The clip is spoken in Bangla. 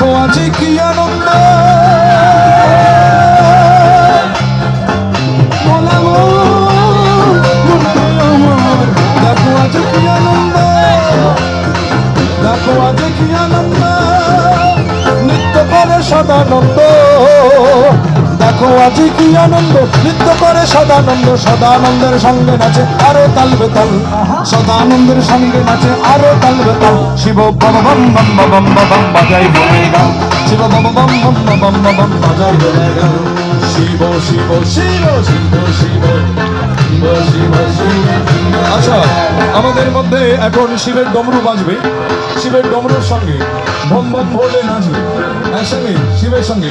দেখো আজি কি আনন্দ দেখো আজ কি আনন্দ দেখো আজ কি আনন্দ নৃত্য করে সদানন্দ দেখো আজ কি আনন্দ নৃত্য করে সদানন্দ সদানন্দের সঙ্গে নাচে আরো তাল বেতাল সদানন্দের সঙ্গে নাচে আরো তাল বেতাল শিব বম বম বম বম বম বাজাই বলে গান শিব বম বম বম বম বম বাজাই বলে গান শিব শিব শিব শিব শিব শিব শিব শিব। আচ্ছা আমাদের মধ্যে এখন শিবের ডমরু বাজবে শিবের ডমরুর সঙ্গে বম বম বলে নাচবে একসঙ্গে শিবের সঙ্গে